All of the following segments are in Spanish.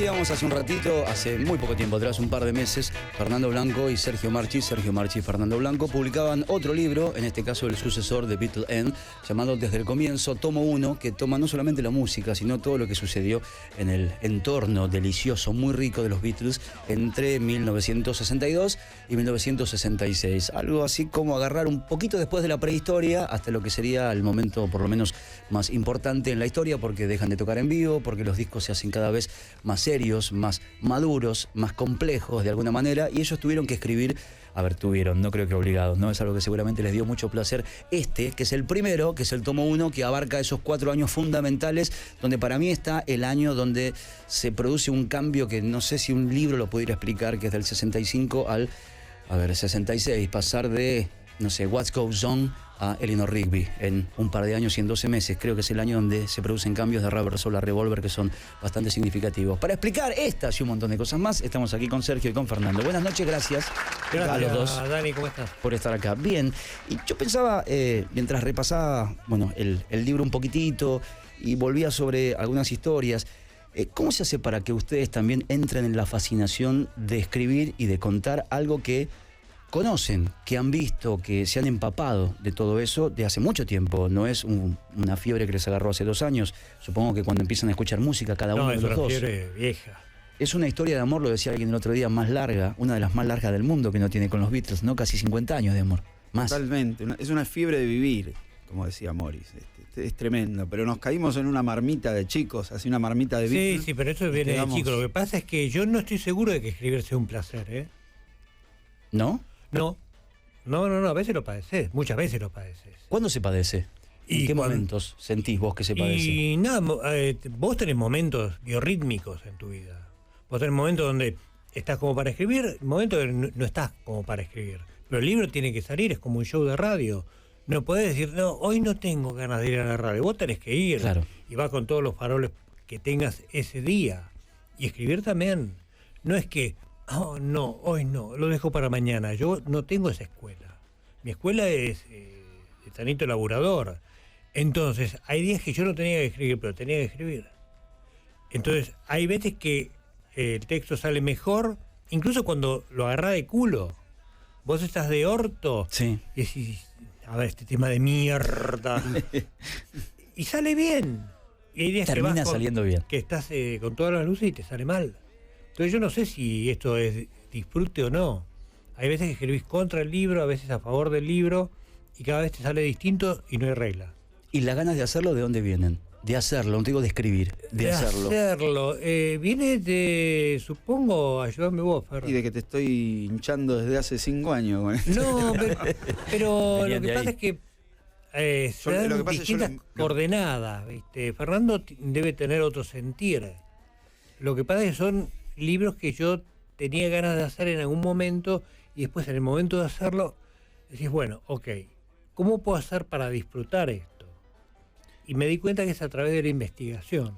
decíamos hace un ratito, hace muy poco tiempo atrás, un par de meses, Fernando Blanco y Sergio Marchi y Fernando Blanco publicaban otro libro, en este caso el sucesor de Beatle End, llamado Desde el Comienzo, tomo 1, que toma no solamente la música, sino todo lo que sucedió en el entorno delicioso, muy rico de los Beatles entre 1962 y 1966. Algo así como agarrar un poquito después de la prehistoria hasta lo que sería el momento por lo menos más importante en la historia, porque dejan de tocar en vivo, porque los discos se hacen cada vez más serios, más maduros, más complejos de alguna manera, y ellos tuvieron que escribir, no creo que obligados, ¿no? Es algo que seguramente les dio mucho placer, que es el primero, que es el tomo 1, que abarca esos 4 años fundamentales, donde para mí está el año donde se produce un cambio que no sé si un libro lo pudiera explicar, que es del 65 al 66, pasar de, no sé, What Goes On a Eleanor Rigby en un par de años y en 12 meses. Creo que es el año donde se producen cambios de Rubber Soul a Revolver que son bastante significativos. Para explicar estas y un montón de cosas más, estamos aquí con Sergio y con Fernando. Buenas noches, gracias a los dos. Dani, ¿cómo estás? Por estar acá. Bien, y yo pensaba, mientras repasaba el libro un poquitito y volvía sobre algunas historias, ¿cómo se hace para que ustedes también entren en la fascinación de escribir y de contar algo que conocen, que han visto, que se han empapado de todo eso de hace mucho tiempo? No es una fiebre que les agarró hace 2 años. Supongo que cuando empiezan a escuchar música cada uno de los dos. No, es una fiebre vieja. Es una historia de amor, lo decía alguien el otro día, más larga, una de las más largas del mundo que no tiene con los Beatles, ¿no? Casi 50 años de amor. Más. Totalmente. Es una fiebre de vivir, como decía Morris. Es tremendo. Pero nos caímos en una marmita de chicos, así una marmita de Beatles. Sí, pero eso viene de chicos. Lo que pasa es que yo no estoy seguro de que escribir sea un placer, ¿eh? ¿No? No, a veces lo padeces, muchas veces lo padeces. ¿Cuándo se padece? ¿En qué momentos sentís vos que se padece? Y nada, vos tenés momentos biorrítmicos en tu vida. Vos tenés momentos donde estás como para escribir, momentos donde no estás como para escribir. Pero el libro tiene que salir, es como un show de radio. No podés decir, no, hoy no tengo ganas de ir a la radio. Vos tenés que ir. Claro. Y vas con todos los faroles que tengas ese día. Y escribir también. No es que, oh, no, hoy no, lo dejo para mañana. Yo no tengo esa escuela. Mi escuela es de Tanito Laburador. Entonces, hay días que yo no tenía que escribir, pero tenía que escribir. Entonces, hay veces que el texto sale mejor, incluso cuando lo agarrás de culo. Vos estás de orto, sí, y decís, a ver, este tema de mierda. Y sale bien. Y hay días termina que vas saliendo bien. Que estás con todas las luces y te sale mal. Entonces yo no sé si esto es disfrute o no. Hay veces que escribís contra el libro, a veces a favor del libro, y cada vez te sale distinto y no hay regla. ¿Y las ganas de hacerlo de dónde vienen? De hacerlo, no digo de escribir, de hacerlo. Viene de, supongo, ayúdame vos, Ferro. Y de que te estoy hinchando desde hace 5 años. Bueno. No, pero lo que pasa es que se dan distintas coordenadas, ¿viste? Fernando debe tener otro sentir. Lo que pasa es que son libros que yo tenía ganas de hacer en algún momento y después en el momento de hacerlo decís, bueno, ok, ¿cómo puedo hacer para disfrutar esto? Y me di cuenta que es a través de la investigación,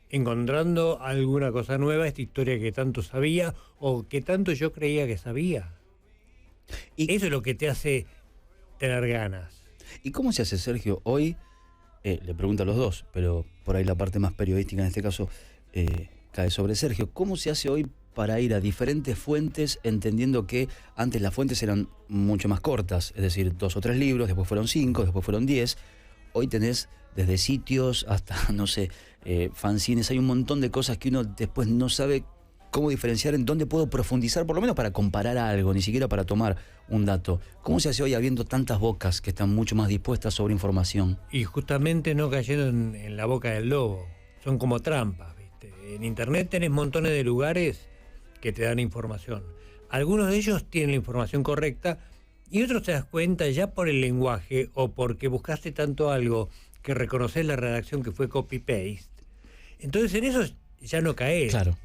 encontrando alguna cosa nueva, esta historia que tanto sabía o que tanto yo creía que sabía. Y eso es lo que te hace tener ganas. ¿Y cómo se hace, Sergio? Hoy, le pregunto a los dos, pero por ahí la parte más periodística en este caso cae sobre Sergio. ¿Cómo se hace hoy para ir a diferentes fuentes, entendiendo que antes las fuentes eran mucho más cortas, es decir, 2 o 3 libros, después fueron 5, después fueron 10, hoy tenés desde sitios hasta, no sé, fanzines, hay un montón de cosas que uno después no sabe cómo diferenciar, en dónde puedo profundizar, por lo menos para comparar algo, ni siquiera para tomar un dato. ¿Cómo se hace hoy habiendo tantas bocas que están mucho más dispuestas sobre información? Y justamente no cayendo en la boca del lobo, son como trampas, ¿viste? En internet tenés montones de lugares que te dan información. Algunos de ellos tienen la información correcta y otros te das cuenta ya por el lenguaje o porque buscaste tanto algo que reconoces la redacción que fue copy-paste. Entonces en eso ya no caes. Claro.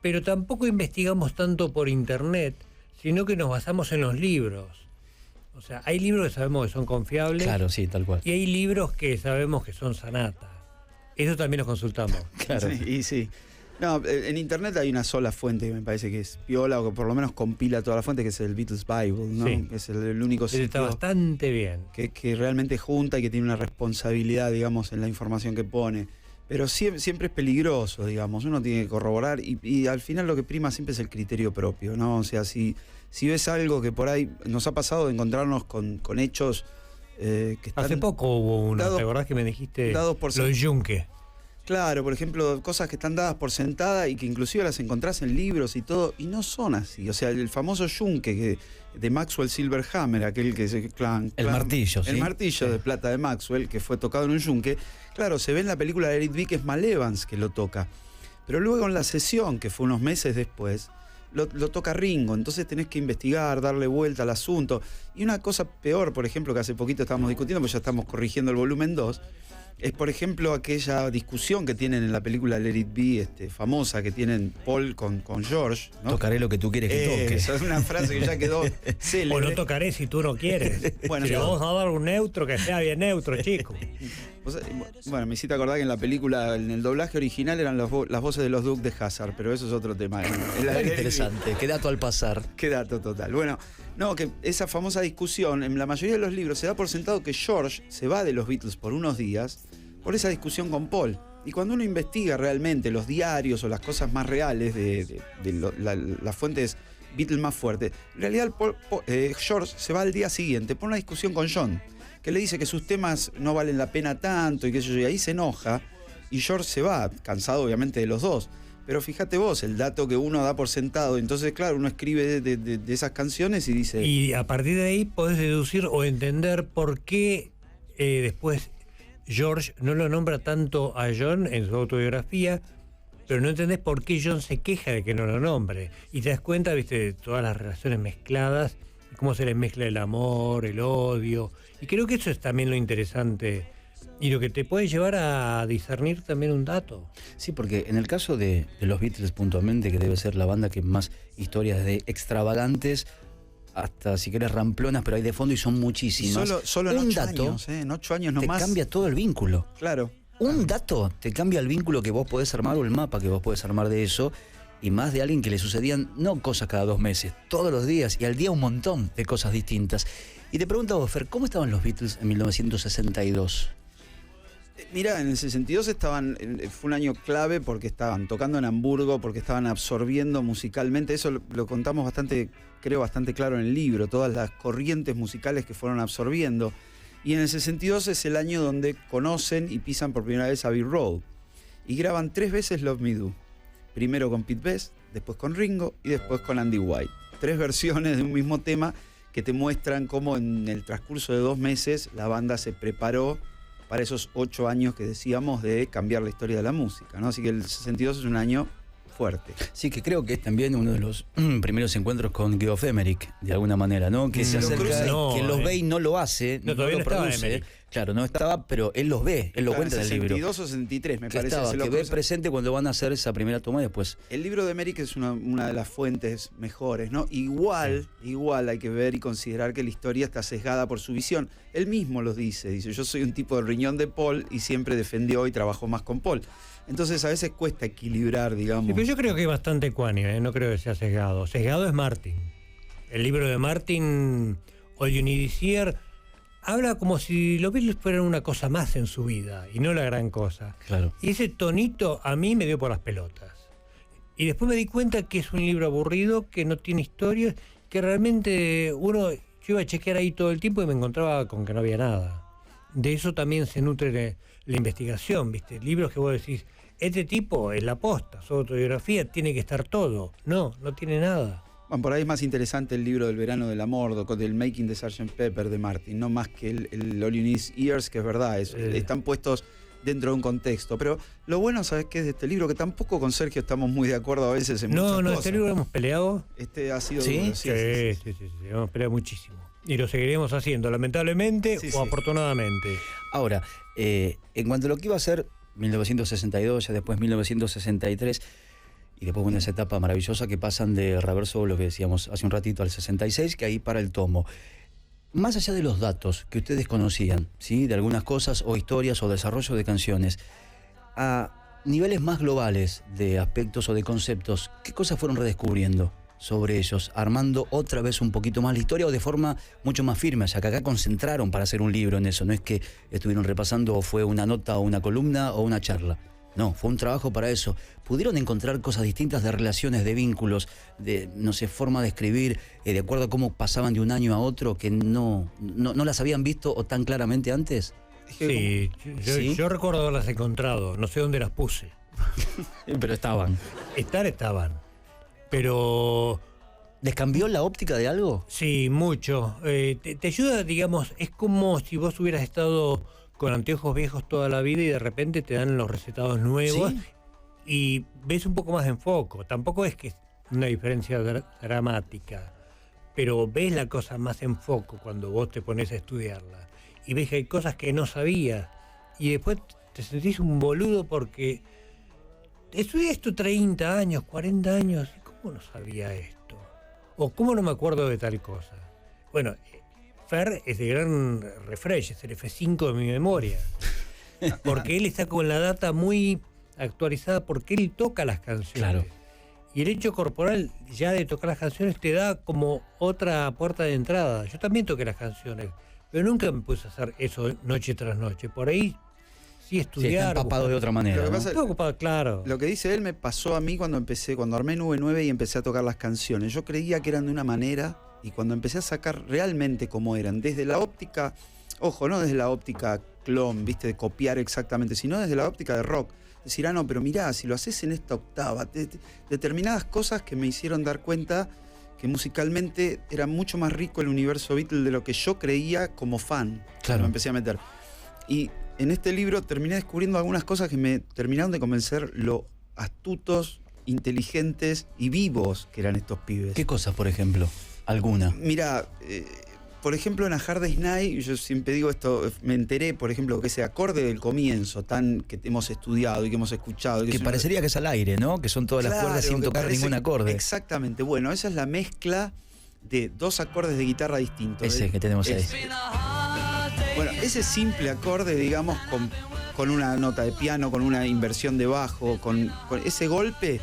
Pero tampoco investigamos tanto por internet, sino que nos basamos en los libros. O sea, hay libros que sabemos que son confiables. Claro, sí, tal cual. Y hay libros que sabemos que son sanata. Eso también los consultamos. Claro. Sí, y sí. No, en internet hay una sola fuente que me parece que es piola, o que por lo menos compila toda la fuente, que es el Beatles Bible, ¿no? Sí. Es el único sitio Está bastante bien. que realmente junta y que tiene una responsabilidad, digamos, en la información que pone. Pero siempre es peligroso, digamos, uno tiene que corroborar y al final lo que prima siempre es el criterio propio, ¿no? O sea, si ves algo que por ahí nos ha pasado de encontrarnos con hechos que están... Hace poco hubo uno, ¿te acordás que me dijiste lo de Yunque? Claro, por ejemplo, cosas que están dadas por sentada y que inclusive las encontrás en libros y todo, y no son así. O sea, el famoso yunque de Maxwell Silverhammer, aquel que se... el martillo, ¿sí? El martillo de plata de Maxwell, que fue tocado en un yunque. Claro, se ve en la película de Eric B. que es Mal Evans que lo toca. Pero luego en la sesión, que fue unos meses después, lo toca Ringo. Entonces tenés que investigar, darle vuelta al asunto. Y una cosa peor, por ejemplo, que hace poquito estábamos discutiendo, pues ya estamos corrigiendo el volumen 2, es, por ejemplo, aquella discusión que tienen en la película Let It Be, famosa, que tienen Paul con George, ¿no? Tocaré lo que tú quieres que toque. Esa es una frase que ya quedó célebre. O no tocaré si tú no quieres. Bueno, si vamos a dar un neutro, que sea bien neutro, chico. Bueno, me hiciste acordar que en la película, en el doblaje original, eran las voces de los Dukes de Hazzard, pero eso es otro tema. Interesante, qué dato al pasar. Qué dato total. Bueno, no, que esa famosa discusión, en la mayoría de los libros se da por sentado que George se va de los Beatles por unos días por esa discusión con Paul. Y cuando uno investiga realmente los diarios o las cosas más reales de las fuentes Beatles más fuertes, en realidad George se va al día siguiente por una discusión con John, que le dice que sus temas no valen la pena tanto y qué sé yo, y ahí se enoja y George se va, cansado obviamente de los dos. Pero fíjate vos, el dato que uno da por sentado, entonces claro, uno escribe de esas canciones y dice... Y a partir de ahí podés deducir o entender por qué después George no lo nombra tanto a John en su autobiografía, pero no entendés por qué John se queja de que no lo nombre. Y te das cuenta, viste, de todas las relaciones mezcladas, cómo se les mezcla el amor, el odio. Y creo que eso es también lo interesante y lo que te puede llevar a discernir también un dato. Sí, porque en el caso de los Beatles puntualmente, que debe ser la banda que más historias de extravagantes, hasta si querés ramplonas, pero hay de fondo y son muchísimas. Y solo en 8 años, en 8 años nomás. Te cambia todo el vínculo. Claro. Un dato te cambia el vínculo que vos podés armar o el mapa que vos podés armar de eso, y más de alguien que le sucedían no cosas cada 2 meses, todos los días, y al día un montón de cosas distintas. Y te pregunto a vos, Fer, ¿cómo estaban los Beatles en 1962? Mira, en el 62 fue un año clave porque estaban tocando en Hamburgo, porque estaban absorbiendo musicalmente, eso lo contamos bastante claro en el libro, todas las corrientes musicales que fueron absorbiendo. Y en el 62 es el año donde conocen y pisan por primera vez Abbey Road. Y graban 3 veces Love Me Do. Primero con Pete Best, después con Ringo y después con Andy White. 3 versiones de un mismo tema que te muestran cómo en el transcurso de 2 meses la banda se preparó para esos 8 años que decíamos de cambiar la historia de la música, ¿no? Así que el 62 es un año fuerte. Sí, que creo que es también uno de los primeros encuentros con Geoff Emerick, de alguna manera, ¿no? Que se acerca, que los ve y no lo hace, no lo produce. Claro, no estaba, pero él los ve, él lo cuenta en el libro. 62 o 63, me parece. Que ve presente cuando van a hacer esa primera toma y después. El libro de Emerick es una de las fuentes mejores, ¿no? Igual hay que ver y considerar que la historia está sesgada por su visión. Él mismo lo dice, yo soy un tipo del riñón de Paul y siempre defendió y trabajó más con Paul. Entonces a veces cuesta equilibrar, digamos. Sí, pero yo creo que es bastante ecuánime, no creo que sea sesgado. Sesgado es Martin. El libro de Martin, All You Need Is Here, habla como si los Beatles fueran una cosa más en su vida y no la gran cosa. Claro. Y ese tonito a mí me dio por las pelotas. Y después me di cuenta que es un libro aburrido, que no tiene historias, que realmente yo iba a chequear ahí todo el tiempo y me encontraba con que no había nada. De eso también se nutre la investigación, ¿viste? Libros que vos decís, este tipo es la posta, su autobiografía tiene que estar todo. No tiene nada. Bueno, por ahí es más interesante el libro del verano del amor, del Making de Sgt. Pepper de Martin, no más que el All You Need Is Ears, que es verdad, están puestos dentro de un contexto. Pero lo bueno, ¿sabes qué es de este libro? Que tampoco con Sergio estamos muy de acuerdo a veces en muchas cosas. Este libro hemos peleado. Ha sido ¿Sí? duro, sí, hemos peleado muchísimo. Y lo seguiremos haciendo, lamentablemente o afortunadamente. Ahora, en cuanto a lo que iba a ser 1962, ya después 1963, y después una esa etapa maravillosa que pasan de reverso, lo que decíamos hace un ratito, al 66, que ahí para el tomo. Más allá de los datos que ustedes conocían, ¿sí? De algunas cosas o historias o desarrollo de canciones, a niveles más globales de aspectos o de conceptos, ¿qué cosas fueron redescubriendo sobre ellos, armando otra vez un poquito más la historia o de forma mucho más firme? O sea, que acá concentraron para hacer un libro en eso, no es que estuvieron repasando o fue una nota o una columna o una charla. No, fue un trabajo para eso. ¿Pudieron encontrar cosas distintas de relaciones, de vínculos, de, no sé, forma de escribir, de acuerdo a cómo pasaban de un año a otro, que no las habían visto o tan claramente antes? Sí, yo recuerdo haberlas encontrado, no sé dónde las puse. Pero estaban. Estaban. Pero... ¿Les cambió la óptica de algo? Sí, mucho. Te ayuda, digamos, es como si vos hubieras estado con anteojos viejos toda la vida y de repente te dan los recetados nuevos. ¿Sí? Y ves un poco más en foco. Tampoco es que es una diferencia dramática, pero ves la cosa más en foco cuando vos te pones a estudiarla. Y ves que hay cosas que no sabías. Y después te sentís un boludo porque estudié esto 30 años, 40 años. ¿Y cómo no sabía esto? ¿O cómo no me acuerdo de tal cosa? Bueno, Fer es el gran refresh, es el F5 de mi memoria. Porque él está con la data muy actualizada, porque él toca las canciones. Claro. Y el hecho corporal ya de tocar las canciones te da como otra puerta de entrada. Yo también toqué las canciones, pero nunca me puse a hacer eso noche tras noche. Por ahí sí estudiar. Sí, está empapado de otra manera. Lo que pasa, ocupado, claro. Lo que dice él me pasó a mí cuando armé Nube 9 y empecé a tocar las canciones. Yo creía que eran de una manera y cuando empecé a sacar realmente cómo eran, desde la óptica, ojo, no desde la óptica clon, viste, de copiar exactamente, sino desde la óptica de rock. Decir, no, pero mirá, si lo haces en esta octava, determinadas cosas que me hicieron dar cuenta que musicalmente era mucho más rico el universo Beatles de lo que yo creía como fan. Claro. Me empecé a meter. Y en este libro terminé descubriendo algunas cosas que me terminaron de convencer lo astutos, inteligentes y vivos que eran estos pibes. ¿Qué cosas, por ejemplo? ¿Alguna? Mira, por ejemplo, en A Hard Day's Night, yo siempre digo esto, me enteré, por ejemplo, que ese acorde del comienzo, tan que hemos estudiado y que hemos escuchado. Que parecería que es al aire, ¿no? Que son todas las cuerdas sin tocar ningún acorde. Exactamente. Bueno, esa es la mezcla de dos acordes de guitarra distintos. Ese que tenemos ahí. Bueno, ese simple acorde, digamos, con una nota de piano, con una inversión de bajo, con ese golpe...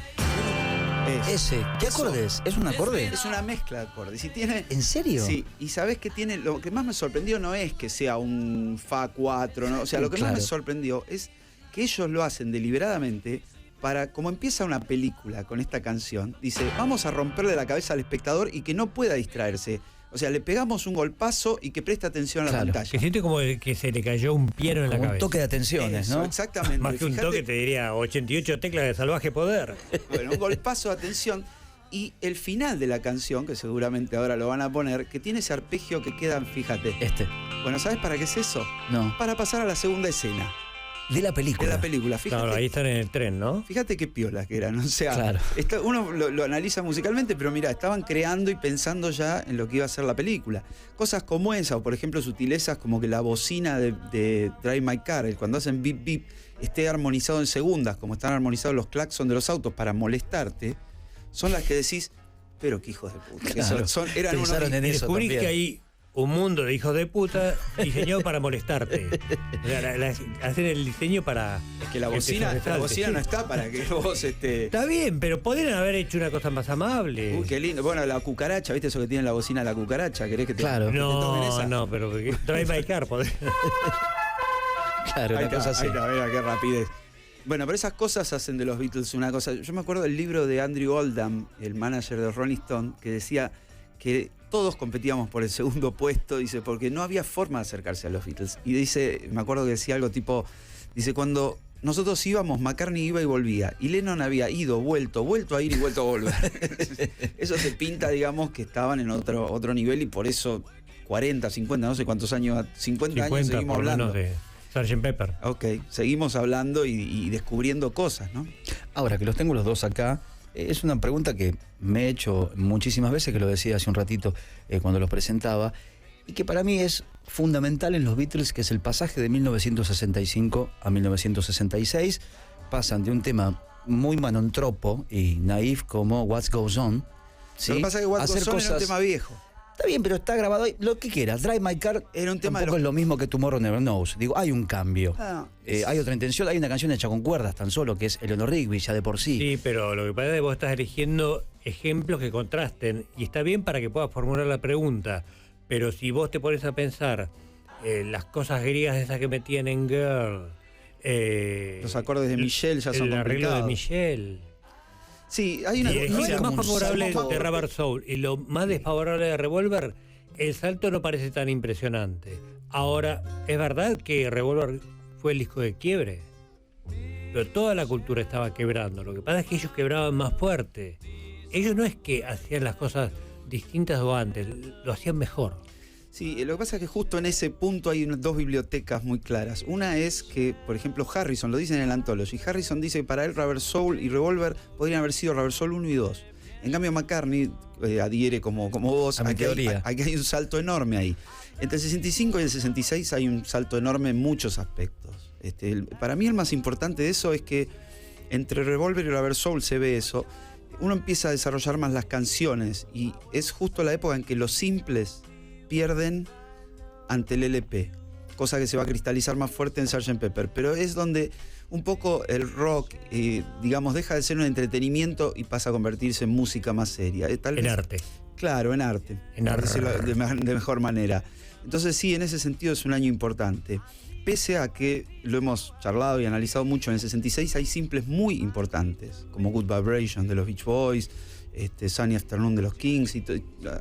¿Qué acorde es? ¿Es un acorde? Es una mezcla de acordes. Y tiene, ¿en serio? Sí, y sabés que tiene, lo que más me sorprendió no es que sea un Fa 4, ¿no? O sea, lo que más me sorprendió es que ellos lo hacen deliberadamente para, como empieza una película con esta canción, dice, vamos a romperle la cabeza al espectador y que no pueda distraerse. O sea, le pegamos un golpazo y que preste atención a la pantalla. Que siente como que se le cayó un piano en la cabeza. Un toque de atenciones, ¿no? Exactamente. Más que un toque te diría 88 teclas de salvaje poder. Bueno, un golpazo de atención. Y el final de la canción, que seguramente ahora lo van a poner, que tiene ese arpegio que queda, fíjate. Bueno, ¿sabes para qué es eso? No. Para pasar a la segunda escena. De la película. De la película, fíjate. Claro, ahí están en el tren, ¿no? Fíjate qué piolas que eran, o sea, claro. Uno lo analiza musicalmente, pero mira, estaban creando y pensando ya en lo que iba a ser la película. Cosas como esa, o por ejemplo sutilezas como que la bocina de Drive My Car, cuando hacen beep beep, esté armonizado en segundas, como están armonizados los claxons de los autos para molestarte, son las que decís, pero qué hijos de puta. Claro. Eran pensaron en eso descubrís también. Que hay un mundo de hijos de puta diseñado para molestarte. Hacen el diseño para... Es que la bocina no está para que vos... Está bien, pero podrían haber hecho una cosa más amable. Uy, qué lindo. Bueno, la cucaracha, ¿viste eso que tiene la bocina la cucaracha? ¿Querés que te, claro. que te toquen esa? No, pero Drive My Car, podés. Claro, una cosa así. Mira, qué rapidez. Bueno, pero esas cosas hacen de los Beatles una cosa... Yo me acuerdo del libro de Andrew Oldham, el manager de Rolling Stone, que decía que todos competíamos por el segundo puesto, dice, porque no había forma de acercarse a los Beatles. Y dice, me acuerdo que decía algo tipo, dice, cuando nosotros íbamos, McCartney iba y volvía, y Lennon había ido, vuelto a ir y vuelto a volver. Eso se pinta, digamos, que estaban en otro nivel y por eso 40, 50, no sé cuántos años, 50 años seguimos hablando. De Sgt. Pepper. Ok, seguimos hablando y descubriendo cosas, ¿no? Ahora que los tengo los dos acá, es una pregunta que me he hecho muchísimas veces, que lo decía hace un ratito cuando los presentaba, y que para mí es fundamental en los Beatles, que es el pasaje de 1965 a 1966. Pasan de un tema muy manontropo y naif como What Goes On, ¿sí? Lo que pasa es que What Goes On era un tema viejo. Está bien, pero está grabado ahí, lo que quieras. Drive My Car era un tema tampoco es lo mismo que Tomorrow Never Knows. Digo, hay un cambio. Hay otra intención. Hay una canción hecha con cuerdas tan solo, que es Eleanor Rigby, ya de por sí. Sí, pero lo que pasa es que vos estás eligiendo ejemplos que contrasten. Y está bien para que puedas formular la pregunta. Pero si vos te pones a pensar las cosas griegas esas que metían en Girl, Los acordes de Michelle ya son complicados. El arreglo de Michelle. Sí, hay una... lo más favorable de Rubber Soul y lo más desfavorable de Revolver, el salto no parece tan impresionante. Ahora, es verdad que Revolver fue el disco de quiebre, pero toda la cultura estaba quebrando. Lo que pasa es que ellos quebraban más fuerte. Ellos no es que hacían las cosas distintas o antes, lo hacían mejor. Sí, lo que pasa es que justo en ese punto hay dos bibliotecas muy claras. Una es que, por ejemplo, Harrison, lo dice en el Anthology, Harrison dice que para él Rubber Soul y Revolver podrían haber sido Rubber Soul 1 y 2. En cambio McCartney adhiere como vos a que hay un salto enorme ahí. Entre el 65 y el 66 hay un salto enorme en muchos aspectos. Para mí el más importante de eso es que entre Revolver y Rubber Soul se ve eso. Uno empieza a desarrollar más las canciones y es justo la época en que los simples pierden ante el LP, cosa que se va a cristalizar más fuerte en Sgt. Pepper, pero es donde un poco el rock, digamos, deja de ser un entretenimiento y pasa a convertirse en música más seria. En arte. Claro, en arte. Por decirlo de mejor manera. Entonces sí, en ese sentido es un año importante. Pese a que lo hemos charlado y analizado mucho, en el 66 hay simples muy importantes, como Good Vibration de los Beach Boys, Sunny Afternoon de los Kings,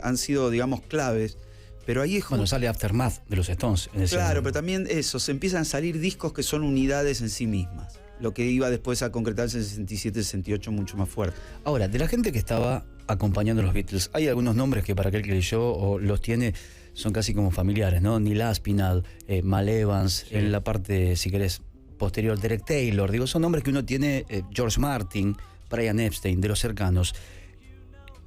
han sido, digamos, claves. Pero ahí es bueno, sale Aftermath de los Stones. Claro, pero también eso, se empiezan a salir discos que son unidades en sí mismas. Lo que iba después a concretarse en 67, 68 mucho más fuerte. Ahora, de la gente que estaba acompañando a los Beatles, hay algunos nombres que para aquel que leyó o los tiene son casi como familiares, ¿no? Neil Aspinall, Mal Evans, sí. En la parte, si querés, posterior, Derek Taylor. Digo, son nombres que uno tiene, George Martin, Brian Epstein, de los cercanos.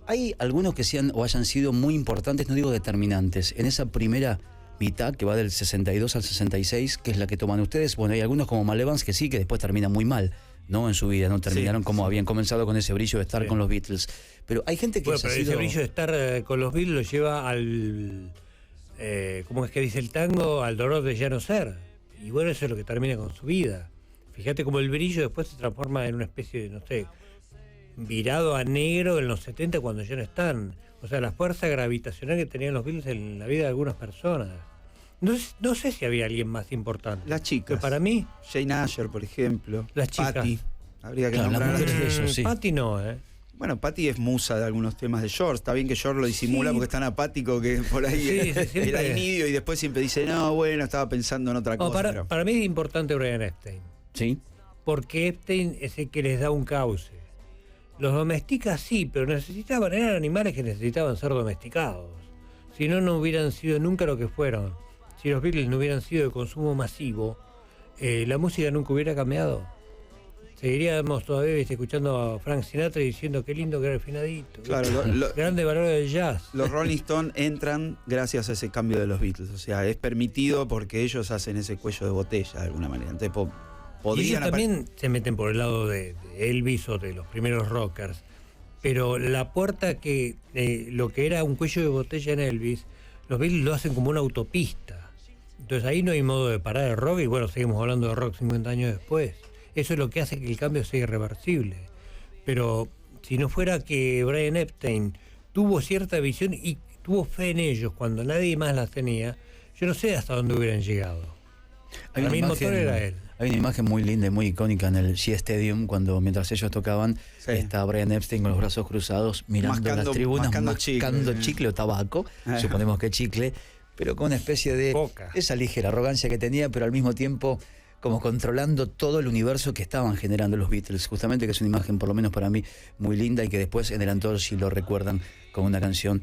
Hay algunos que sean o hayan sido muy importantes, no digo determinantes, en esa primera mitad que va del 62 al 66, que es la que toman ustedes. Bueno, hay algunos como Mal Evans que sí, que después terminan muy mal, ¿no? En su vida, ¿no? Terminaron como habían comenzado con ese brillo de estar con los Beatles. Pero hay gente que pero ese brillo de estar con los Beatles lo lleva al... ¿cómo es que dice el tango? Al dolor de ya no ser. Y bueno, eso es lo que termina con su vida. Fíjate cómo el brillo después se transforma en una especie de, no sé, virado a negro en los 70 cuando ya no están. O sea, la fuerza gravitacional que tenían los Beatles en la vida de algunas personas. No sé si había alguien más importante. Las chicas. Pero para mí... Jane Asher, por ejemplo. Las chicas. Patty. Habría que nombrar eso, sí. Patty no, Bueno, Patty es musa de algunos temas de George. Está bien que George lo disimula porque es tan apático que por ahí era inidio y después siempre dice, no, bueno, estaba pensando en otra cosa. Para mí es importante Brian Epstein. ¿Sí? Porque Epstein es el que les da un cauce. Los domestica sí, pero eran animales que necesitaban ser domesticados. Si no, no hubieran sido nunca lo que fueron. Si los Beatles no hubieran sido de consumo masivo, la música nunca hubiera cambiado. Seguiríamos todavía escuchando a Frank Sinatra y diciendo qué lindo que era el finadito. Claro, grande valor del jazz. Los Rolling Stones entran gracias a ese cambio de los Beatles. O sea, es permitido porque ellos hacen ese cuello de botella de alguna manera. Entonces, y ellos también se meten por el lado de Elvis o de los primeros rockers. Pero la puerta que lo que era un cuello de botella en Elvis, los Beatles lo hacen como una autopista. Entonces ahí no hay modo de parar el rock y bueno, seguimos hablando de rock 50 años después. Eso es lo que hace que el cambio sea irreversible. Pero si no fuera que Brian Epstein tuvo cierta visión y tuvo fe en ellos cuando nadie más las tenía, yo no sé hasta dónde hubieran llegado. El mismo motor era él. Hay una imagen muy linda y muy icónica en el Shea Stadium cuando mientras ellos tocaban está Brian Epstein con los brazos cruzados mirando las tribunas, mascando chicle o tabaco, suponemos que chicle, pero con una especie de esa ligera arrogancia que tenía, pero al mismo tiempo como controlando todo el universo que estaban generando los Beatles, justamente, que es una imagen por lo menos para mí muy linda y que después en el Anthology lo recuerdan con una canción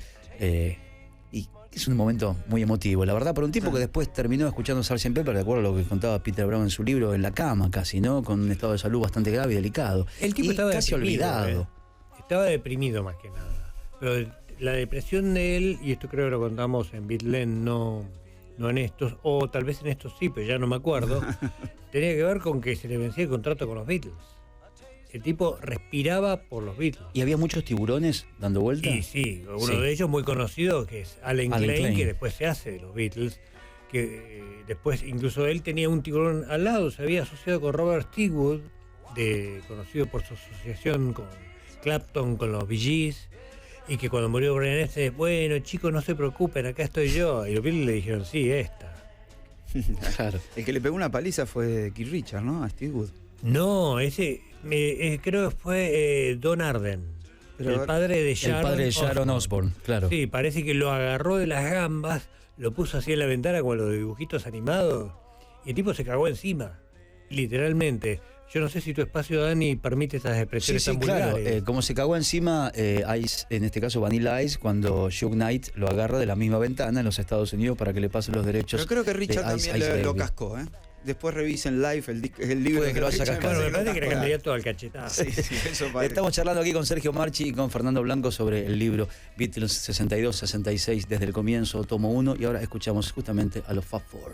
y es un momento muy emotivo, la verdad, para un tipo que después terminó escuchando Sgt. Pepper, de acuerdo a lo que contaba Peter Brown en su libro, en la cama casi, ¿no? Con un estado de salud bastante grave y delicado. El tipo estaba casi olvidado. Estaba deprimido más que nada. Pero la depresión de él, y esto creo que lo contamos en Beatles, no en estos, o tal vez en estos sí, pero ya no me acuerdo, tenía que ver con que se le vencía el contrato con los Beatles. El tipo respiraba por los Beatles. ¿Y había muchos tiburones dando vueltas? Sí, uno de ellos muy conocido, que es Alan Klein, que después se hace de los Beatles, que después incluso él tenía un tiburón al lado, se había asociado con Robert Stigwood, conocido por su asociación con Clapton, con los Bee Gees, y que cuando murió Brian Epstein, bueno chicos, no se preocupen, acá estoy yo. Y los Beatles le dijeron, sí, esta. Claro. El que le pegó una paliza fue Keith Richards, ¿no? A Steve Wood. No, ese creo que fue Don Arden, el padre de Sharon Osbourne, claro. Sí, parece que lo agarró de las gambas, lo puso así en la ventana con los dibujitos animados y el tipo se cagó encima, literalmente. Yo no sé si tu espacio, Dani, permite estas expresiones tan vulgares. Claro. Como se cagó encima Ice, en este caso Vanilla Ice, cuando Suge Knight lo agarra de la misma ventana en los Estados Unidos para que le pasen los derechos. Yo creo que Richard también lo cascó, ¿eh? Después revisen live el libro que lo haya cascado. Bueno, me parece que era candidato al cachetazo. Sí, eso parece. Estamos charlando aquí con Sergio Marchi y con Fernando Blanco sobre el libro Beatles 62-66 desde el comienzo, tomo 1, y ahora escuchamos justamente a los Fab Four.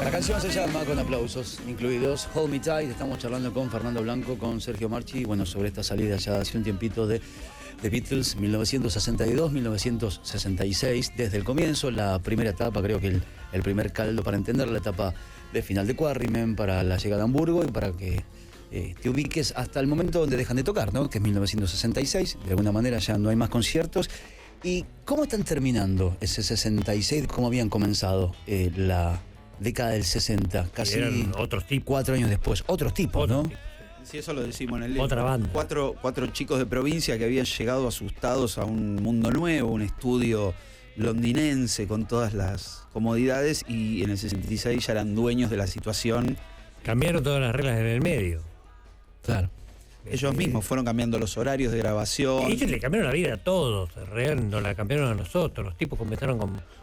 La canción se llama, con aplausos incluidos, Hold Me Tight. Estamos charlando con Fernando Blanco, con Sergio Marchi, bueno, sobre esta salida ya hace un tiempito de Beatles, 1962-1966, desde el comienzo, la primera etapa, creo que el primer caldo para entender la etapa de final de Quarrymen, para la llegada a Hamburgo y para que te ubiques hasta el momento donde dejan de tocar, ¿no? Que es 1966, de alguna manera ya no hay más conciertos. ¿Y cómo están terminando ese 66? ¿Cómo habían comenzado la década del 60? Casi eran otros tipos. 4 años después, otros tipos, ¿no? Sí, eso lo decimos en el libro. Otra banda. Cuatro chicos de provincia que habían llegado asustados a un mundo nuevo, un estudio londinense con todas las comodidades, y en el 66 ya eran dueños de la situación. Cambiaron todas las reglas en el medio. Claro. Ellos mismos fueron cambiando los horarios de grabación. Ellos le cambiaron la vida a todos, nos la cambiaron a nosotros. Los tipos comenzaron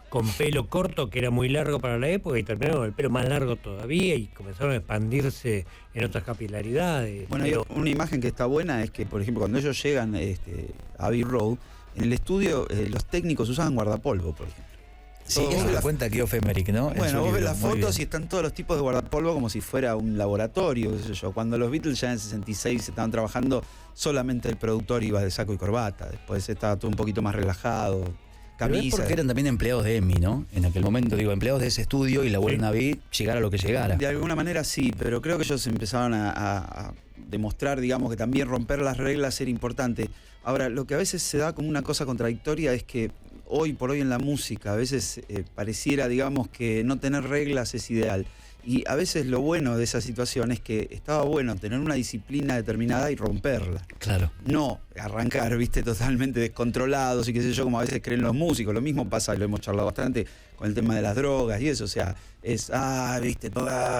con pelo corto, que era muy largo para la época, y terminaron con el pelo más largo todavía, y comenzaron a expandirse en otras capilaridades. Bueno, pero una imagen que está buena es que, por ejemplo, cuando ellos llegan a Abbey Road, en el estudio los técnicos usaban guardapolvo, por ejemplo. Sí, eso la cuenta Geoff Emerick, ¿no? Bueno, vos ves las fotos y están todos los tipos de guardapolvo como si fuera un laboratorio, qué sé yo. Cuando los Beatles ya en el 66 estaban trabajando, solamente el productor iba de saco y corbata. Después estaba todo un poquito más relajado, camisa. Pero es porque eran también empleados de EMI, ¿no? En aquel momento, digo, empleados de ese estudio, y la vuelven a ver, llegara lo que llegara. De alguna manera sí, pero creo que ellos empezaron a demostrar, digamos, que también romper las reglas era importante. Ahora, lo que a veces se da como una cosa contradictoria es que hoy por hoy en la música a veces pareciera, digamos, que no tener reglas es ideal. Y a veces lo bueno de esa situación es que estaba bueno tener una disciplina determinada y romperla. Claro. No arrancar, viste, totalmente descontrolados y qué sé yo, como a veces creen los músicos. Lo mismo pasa, lo hemos charlado bastante, con el tema de las drogas y eso. O sea, es, viste,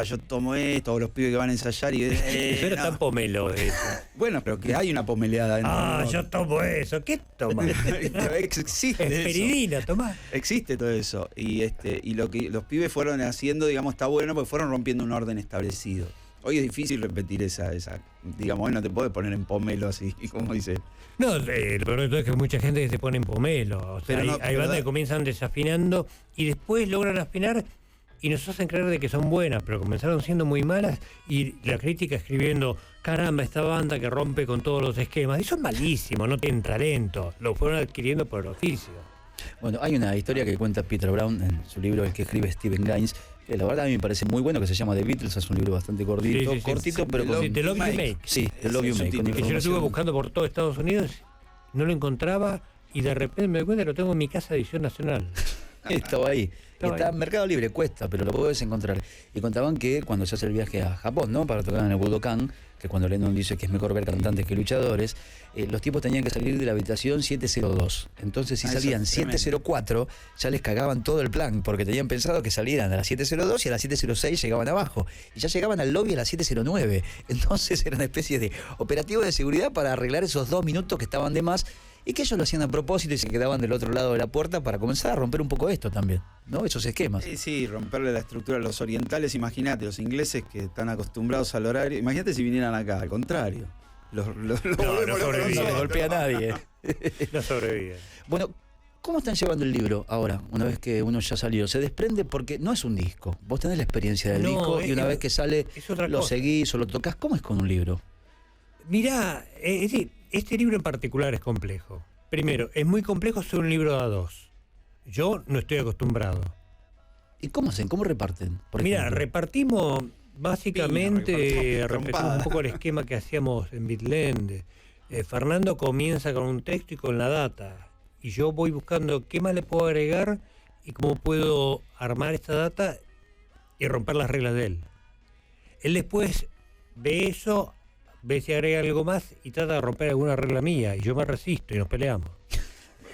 yo tomo esto, o los pibes que van a ensayar y... Eso era tan pomelo eso. Bueno, pero que hay una pomeleada dentro. Yo tomo eso. ¿Qué tomas? Existe Esperidina, tomás. Existe todo eso. Y lo que los pibes fueron haciendo, digamos, está bueno porque fueron rompiendo un orden establecido. Hoy es difícil repetir esa digamos, hoy no te puedes poner en pomelo así, como dice. No, lo peor de todo es que mucha gente que se pone en pomelo. O sea, hay bandas que comienzan desafinando y después logran afinar y nos hacen creer de que son buenas, pero comenzaron siendo muy malas y la crítica escribiendo, caramba, esta banda que rompe con todos los esquemas. Y son malísimos, no tienen talento, lo fueron adquiriendo por el oficio. Bueno, hay una historia que cuenta Peter Brown en su libro, el que escribe Stephen Gaines, que la verdad a mí me parece muy bueno, que se llama The Beatles, es un libro bastante cortito, pero con... The Love You Make. Sí, The Love You Make. Que yo lo estuve buscando por todo Estados Unidos, no lo encontraba y de repente me doy cuenta que lo tengo en mi casa de edición nacional. Estaba ahí. Está en Mercado Libre, cuesta, pero lo puedes encontrar. Y contaban que cuando se hace el viaje a Japón, ¿no? Para tocar en el Budokan, que cuando Lennon dice que es mejor ver cantantes que luchadores, los tipos tenían que salir de la habitación 702. Entonces, si salían 704, ya les cagaban todo el plan, porque tenían pensado que salieran a las 702 y a las 706 llegaban abajo. Y ya llegaban al lobby a las 709. Entonces era una especie de operativo de seguridad para arreglar esos 2 minutos que estaban de más, y que ellos lo hacían a propósito y se quedaban del otro lado de la puerta para comenzar a romper un poco esto también, ¿no? Esos esquemas. Sí, romperle la estructura a los orientales. Imagínate, los ingleses que están acostumbrados al horario. Imagínate si vinieran acá, al contrario. No sobreviven. No golpea a nadie. No sobreviven. Bueno, ¿cómo están llevando el libro ahora, una vez que uno ya salió? Se desprende porque no es un disco. Vos tenés la experiencia del disco y una vez que sale lo seguís o lo tocas. ¿Cómo es con un libro? Mirá, este libro en particular es complejo. Primero, es muy complejo ser un libro de A2. Yo no estoy acostumbrado. ¿Y cómo hacen? ¿Cómo reparten? Mira, repartimos básicamente, repetimos un poco el esquema que hacíamos en Bitland. Fernando comienza con un texto y con la data. Y yo voy buscando qué más le puedo agregar y cómo puedo armar esta data y romper las reglas de él. Él después ve eso, ve si agrega algo más y trata de romper alguna regla mía y yo me resisto y nos peleamos.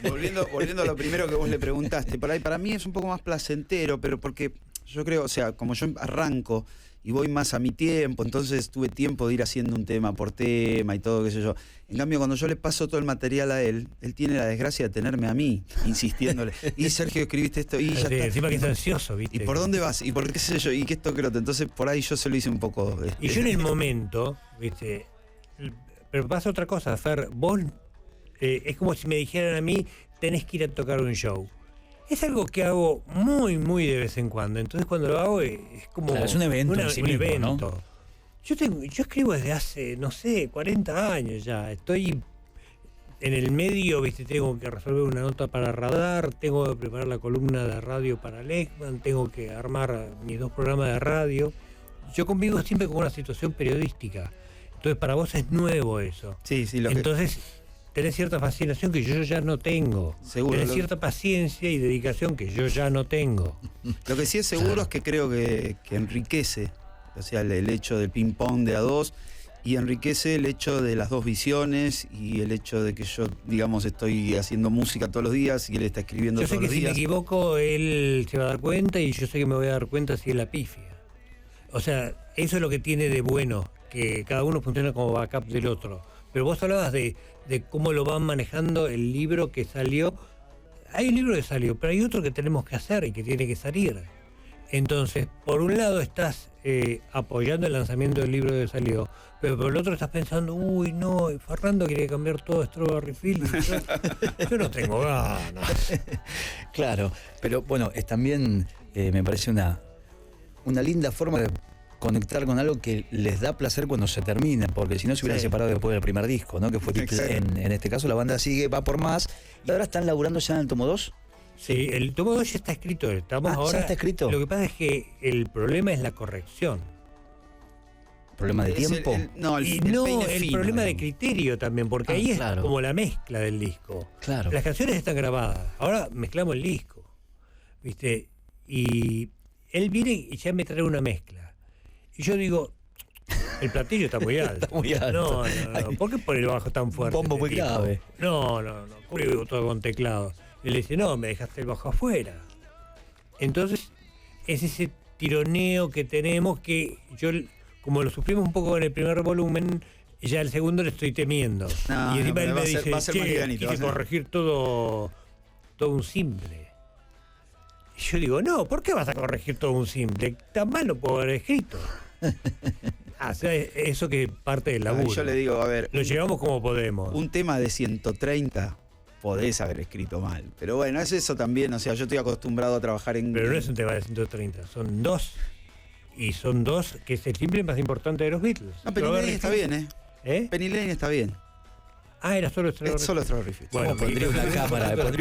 Volviendo a lo primero que vos le preguntaste, por ahí para mí es un poco más placentero, pero porque yo creo, o sea, como yo arranco y voy más a mi tiempo, entonces tuve tiempo de ir haciendo un tema por tema y todo, qué sé yo. En cambio, cuando yo le paso todo el material a él tiene la desgracia de tenerme a mí, insistiéndole. Y Sergio, escribiste esto, y ya está. Encima que es ansioso, ¿viste? ¿Y por dónde vas? ¿Y por qué sé yo? ¿Y qué esto creo? Entonces, por ahí yo se lo hice un poco... Y yo en el momento, ¿viste? Pero pasa otra cosa, Fer, vos... es como si me dijeran a mí, tenés que ir a tocar un show. Es algo que hago muy, muy de vez en cuando. Entonces cuando lo hago es como... Claro, es un evento en sí mismo, ¿no? Yo escribo desde hace, no sé, 40 años ya. Estoy en el medio, ¿viste? Tengo que resolver una nota para Radar, tengo que preparar la columna de radio para Lechman, tengo que armar mis 2 programas de radio. Yo convivo siempre con una situación periodística. Entonces para vos es nuevo eso. Sí, Entonces... tenés cierta fascinación que yo ya no tengo. Seguro. Tenés cierta paciencia y dedicación que yo ya no tengo. Lo que sí es seguro es que creo que enriquece, o sea, el hecho del ping-pong de A2, y enriquece el hecho de las 2 visiones y el hecho de que yo, digamos, estoy haciendo música todos los días y él está escribiendo todos los días. Yo sé que si me equivoco, él se va a dar cuenta y yo sé que me voy a dar cuenta si él la pifia. O sea, eso es lo que tiene de bueno, que cada uno funciona como backup del otro. Pero vos hablabas de cómo lo van manejando el libro que salió. Hay un libro que salió, pero hay otro que tenemos que hacer y que tiene que salir. Entonces, por un lado estás apoyando el lanzamiento del libro que salió, pero por el otro estás pensando, uy, no, Fernando quiere cambiar todo Strawberry Fields. Yo no tengo ganas. Claro, pero bueno, es también me parece una linda forma de conectar con algo que les da placer cuando se termina, porque si no se hubieran separado después del primer disco, ¿no? Que fue en este caso la banda sigue, va por más, y ahora están laburando ya en el tomo 2. Sí, el tomo 2 ya está escrito, estamos ahora. ¿Ya está escrito? Lo que pasa es que el problema es la corrección. ¿Problema de tiempo? El problema de criterio también, porque ahí es como la mezcla del disco. Claro. Las canciones están grabadas, ahora mezclamos el disco, ¿viste? Y él viene y ya me trae una mezcla. Y yo digo, el platillo está muy alto. Está muy alto. No. ¿Por qué pone el bajo tan fuerte? Bombo muy grave. No. Cubrí todo con teclado. Y le dice, no, me dejaste el bajo afuera. Entonces, es ese tironeo que tenemos, que yo, como lo sufrimos un poco en el primer volumen, ya el segundo le estoy temiendo. Y encima él me dice, hay que corregir todo un simple. Y yo digo, no, ¿por qué vas a corregir todo un simple? Tan mal lo puedo haber escrito. O sea, eso que parte del laburo. Yo le digo, a ver, lo llevamos como podemos. Un tema de 130 podés haber escrito mal. Pero bueno, es eso también. O sea, yo estoy acostumbrado a trabajar en... Pero no es un tema de 130, son 2. Y son 2, que es el simple más importante de los Beatles. No, Penny Lane está bien, Penny Lane está bien. Era solo Strawberry Fields. Solo Strawberry Fields. Bueno, pondría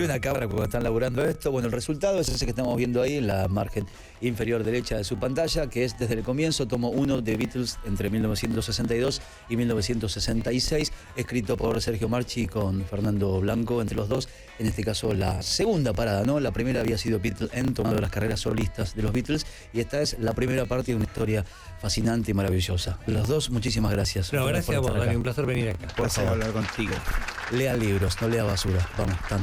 una cámara cuando están laburando esto. Bueno, el resultado es ese que estamos viendo ahí en la margen inferior derecha de su pantalla, que es desde el comienzo, tomo 1 de Beatles entre 1962 y 1966, escrito por Sergio Marchi con Fernando Blanco, entre los dos. En este caso, la segunda parada, ¿no? La primera había sido Beatle End, tomando las carreras solistas de los Beatles, y esta es la primera parte de una historia fascinante y maravillosa. Los dos, muchísimas gracias. No, gracias a vos, Dani, un placer venir acá. Por favor, hablar contigo. Lea libros, no lea basura. Vamos, tanto.